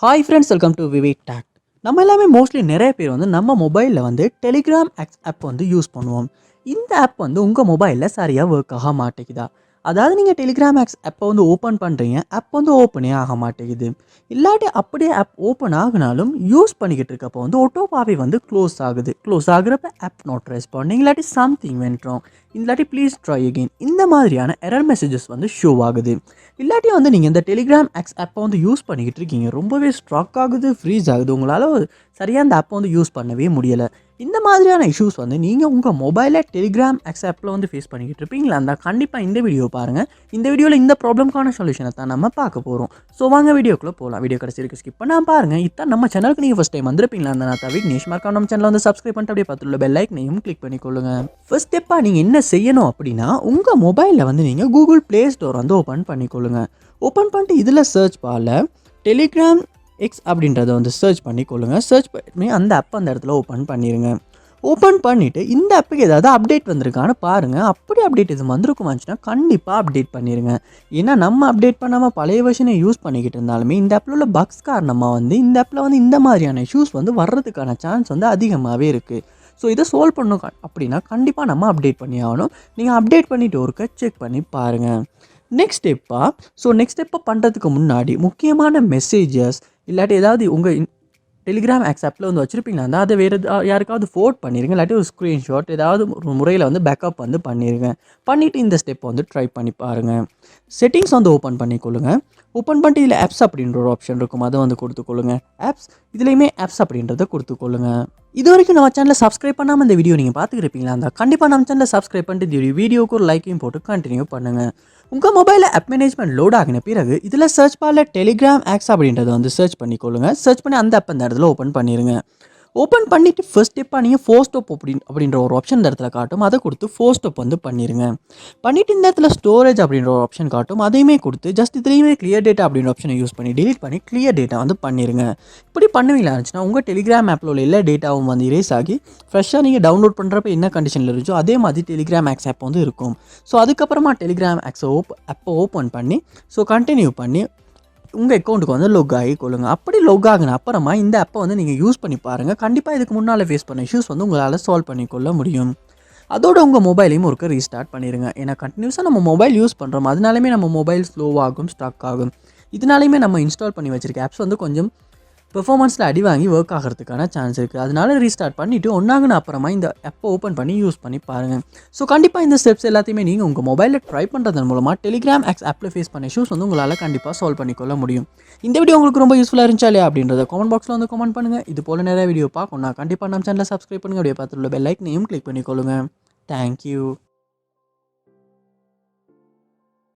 Hi friends, welcome to VividTech. நம்ம எல்லாமே mostly நிறைய பேர் வந்து நம்ம மொபைலில் வந்து டெலிகிராம் ஆப் வந்து யூஸ் பண்ணுவோம். இந்த ஆப் வந்து உங்கள் மொபைலில் சரியாக ஒர்க் ஆக மாட்டேங்குதா? அதாவது நீங்கள் டெலிகிராம் ஆப்பை வந்து ஓப்பன் பண்ணுறீங்க, ஆப் வந்து ஓப்பனே ஆக மாட்டேங்குது. இல்லாட்டி அப்படியே ஆப் ஓப்பன் ஆகினாலும் யூஸ் பண்ணிக்கிட்டு இருக்கப்போ வந்து ஆட்டோவாகவே வந்து க்ளோஸ் ஆகுது. க்ளோஸ் ஆகுறப்ப ஆப் நாட் ரெஸ்பாண்டிங், இல்லாட்டி சம்திங் வென்ட் ராங், இல்லாட்டி ப்ளீஸ் ட்ரை அகெயின், இந்த மாதிரியான எரர் மெசேஜஸ் வந்து ஷோ ஆகுது. இல்லாட்டி வந்து நீங்கள் இந்த டெலிகிராம் ஆப்பை வந்து யூஸ் பண்ணிக்கிட்டு இருக்கீங்க, ரொம்பவே ஸ்ட்ரக் ஆகுது, ஃப்ரீஸ் ஆகுது, உங்களால் சரியாக அந்த ஆப்பை வந்து யூஸ் பண்ணவே முடியலை. இந்த மாதிரியான இஷ்யூஸ் வந்து நீங்கள் உங்கள் மொபைலில் டெலிகிராம் ஆப்பில் வந்து ஃபேஸ் பண்ணிக்கிட்டு இருப்பீங்களா இருந்தால் கண்டிப்பாக இந்த வீடியோ பாருங்கள். இந்த வீடியோவில் இந்த ப்ராப்ளம்க்கான சொல்யூஷனை தான் நம்ம பார்க்க போகிறோம். ஸோ வாங்க வீடியோக்குள்ளே போகலாம். வீடியோ கடைசி வரைக்கும் ஸ்கிப் பண்ணால் பாருங்கள். இதான் நம்ம சேனலுக்கு நீங்கள் ஃபஸ்ட் டைம் வந்திருப்பீங்களா அந்த நான் விக்னேஷ் மார்க்கா நம்ம சேனலை வந்து சப்ஸ்கிரைப் பண்ணிட்டு அப்படியே பார்த்துள்ள பெல் ஐக்கனையும் கிளிக் பண்ணிக்கொள்ளுங்க. ஃபர்ஸ்ட் ஸ்டெப்பாக நீங்கள் என்ன செய்யணும் அப்படின்னா, உங்கள் மொபைலில் வந்து நீங்கள் கூகுள் ப்ளே ஸ்டோர் வந்து ஓப்பன் பண்ணிக்கொள்ளுங்க. ஓப்பன் பண்ணிட்டு இதில் சர்ச் பாரில் டெலிகிராம் அப்படின்றத வந்து சர்ச் பண்ணிக்கொள்ளுங்க. சர்ச் பண்ணி அந்த ஆப் அந்த இடத்துல ஓப்பன் பண்ணிடுங்க. ஓப்பன் பண்ணிவிட்டு இந்த ஆப்புக்கு ஏதாவது அப்டேட் வந்திருக்கான்னு பாருங்கள். அப்படி அப்டேட் எதுவும் வந்திருக்குமாச்சுன்னா கண்டிப்பாக அப்டேட் பண்ணிடுங்க. ஏன்னா நம்ம அப்டேட் பண்ணாமல் பழைய வெர்ஷனை யூஸ் பண்ணிக்கிட்டு இருந்தாலுமே இந்த ஆப்பில் உள்ள பக்ஸ் காரணமாக வந்து இந்த ஆப்பில் வந்து இந்த மாதிரியான இஷ்யூஸ் வந்து வர்றதுக்கான சான்ஸ் வந்து அதிகமாகவே இருக்குது. ஸோ இதை சால்வ் பண்ணணும் அப்படின்னா கண்டிப்பாக நம்ம அப்டேட் பண்ணி ஆகணும். நீங்கள் அப்டேட் பண்ணிவிட்டு ஒருக்க செக் பண்ணி பாருங்கள். நெக்ஸ்ட் ஸ்டெப்பாக பண்ணுறதுக்கு முன்னாடி முக்கியமான மெசேஜஸ் இல்லாட்டி ஏதாவது உங்கள் டெலிகிராம் ஆப்பில் வந்து வச்சுருப்பீங்களா அதை வேறு யாருக்காவது ஃபோர்ட் பண்ணிடுங்க. இல்லாட்டி ஒரு ஸ்க்ரீன்ஷாட் ஏதாவது ஒரு முறையில் வந்து பேக்கப் வந்து பண்ணிடுங்க. பண்ணிவிட்டு இந்த ஸ்டெப்பை வந்து ட்ரை பண்ணி பாருங்கள். செட்டிங்ஸ் வந்து ஓப்பன் பண்ணிக்கொள்ளுங்க. ஓப்பன் பண்ணிட்டு இதில் ஆப்ஸ் அப்படின்ற ஒரு ஆப்ஷன் இருக்கும், அதை வந்து கொடுத்துக்கொள்ளுங்க. ஆப்ஸ் இதுலேயுமே ஆப்ஸ் அப்படின்றத கொடுத்துக்கொள்ளுங்க. இது வரைக்கும் நம்ம சேனலை சப்ஸ்கிரைப் பண்ணாமல் இந்த வீடியோ நீங்கள் பார்த்துக்கிருப்பீங்களா இருந்தால் கண்டிப்பாக நம்ம சேனலை சப்ஸ்கிரைப் பண்ணிட்டு இந்த வீடியோக்கு ஒரு லைக்கையும் போட்டு கண்டினியூ பண்ணுங்கள். உங்கள் மொபைலில் ஆப் மேனேஜ்மெண்ட் லோட் ஆகின பிறகு இதில் சர்ச் பாரில் டெலிகிராம் அப்படின்றத வந்து சர்ச் பண்ணிக்கொள்ளுங்க. சர்ச் பண்ணி அந்த ஆப் அந்த இடத்துல ஓப்பன் பண்ணிடுங்க. ஓப்பன் பண்ணிவிட்டு ஃபர்ஸ்ட் ஸ்டெப்பாக நீங்கள் ஃபோர் ஸ்டெப் அப்படின்ற ஒரு ஆப்ஷன் இந்த இடத்துல காட்டும், அதை கொடுத்து ஃபோர் ஸ்டெப் வந்து பண்ணிடுங்க. பண்ணிவிட்டு இந்த இடத்துல ஸ்டோரேஜ் அப்படின்ற ஒரு ஆப்ஷன் காட்டும், அதையுமே கொடுத்து ஜஸ்ட் இதுலேயுமே கிளியர் டேட்டா அப்படின்ற ஆப்ஷனை யூஸ் பண்ணி டிலீட் பண்ணி கிளியர் டேட்டா வந்து பண்ணிடுங்க. இப்படி பண்ணுவீங்களா இருந்துச்சுன்னா உங்கள் டெலிகிராம் ஆப்பில் உள்ள எல்லா டேட்டாவும் வந்து இரேஸ் ஆகி ஃப்ரெஷ்ஷாக நீங்கள் டவுன்லோட் பண்ணுறப்ப என்ன கண்டிஷனில் இருந்துச்சோ அதே மாதிரி டெலிகிராம் ஆப் வந்து இருக்கும். ஸோ அதுக்கப்புறமா டெலிகிராம் ஆப்பை ஓப்பன் பண்ணி கண்டினியூ பண்ணி உங்கள் அக்கௌண்ட்டுக்கு வந்து லொக் ஆகி கொள்ளுங்கள். அப்படி லொக் ஆகின அப்புறமா இந்த ஆப்பை வந்து நீங்கள் யூஸ் பண்ணி பாருங்கள். கண்டிப்பாக இதுக்கு முன்னால் ஃபேஸ் பண்ண இஷ்யூஸ் வந்து உங்களால் சால்வ் பண்ணிக்கொள்ள முடியும். அதோட உங்கள் மொபைலையும் ஒருக்க ரீஸ்டார்ட் பண்ணிடுங்க. ஏன்னா கண்டினியூஸாக நம்ம மொபைல் யூஸ் பண்ணுறோம், அதனாலுமே நம்ம மொபைல் ஸ்லோவாகும், ஸ்டக் ஆகும். இதனாலையுமே நம்ம இன்ஸ்டால் பண்ணி வச்சிருக்க ஆப்ஸ் வந்து கொஞ்சம் பெர்ஃபார்மன்ஸில் அடி வாங்கி ஒர்க் ஆகிறதுக்கான சான்ஸ் இருக்குது. அதனால ரீஸ்டார்ட் பண்ணிவிட்டு ஒன்றாகுன அப்புறமா இந்த ஆப்பை ஓப்பன் பண்ணி யூஸ் பண்ணி பாருங்கள். ஸோ கண்டிப்பாக இந்த ஸ்டெப்ஸ் எல்லாத்தையுமே நீங்கள் உங்கள் மொபைலில் ட்ரை பண்ணுறதன் மூலமாக டெலிகிராம் ஆப்பில் ஃபேஸ் பண்ண இஷ்யூஸ் வந்து உங்களால் கண்டிப்பாக சால்வ் பண்ணிக்கொள்ள முடியும். இந்த வீடியோ உங்களுக்கு ரொம்ப யூஸ்ஃபுல்லாக இருந்துச்சா இல்லையா அப்படின்றத கமெண்ட் பாக்ஸில் வந்து கமெண்ட் பண்ணுங்கள். இது போல் நிறைய வீடியோ பார்க்கணும்னா கண்டிப்பாக நம்ம சேனலை சப்ஸ்கிரைப் பண்ணுங்கள். அப்படியே பார்த்துள்ள பெல் ஐக்கனையும் கிளிக் பண்ணிக்கொள்ளுங்கள். தேங்க்யூ.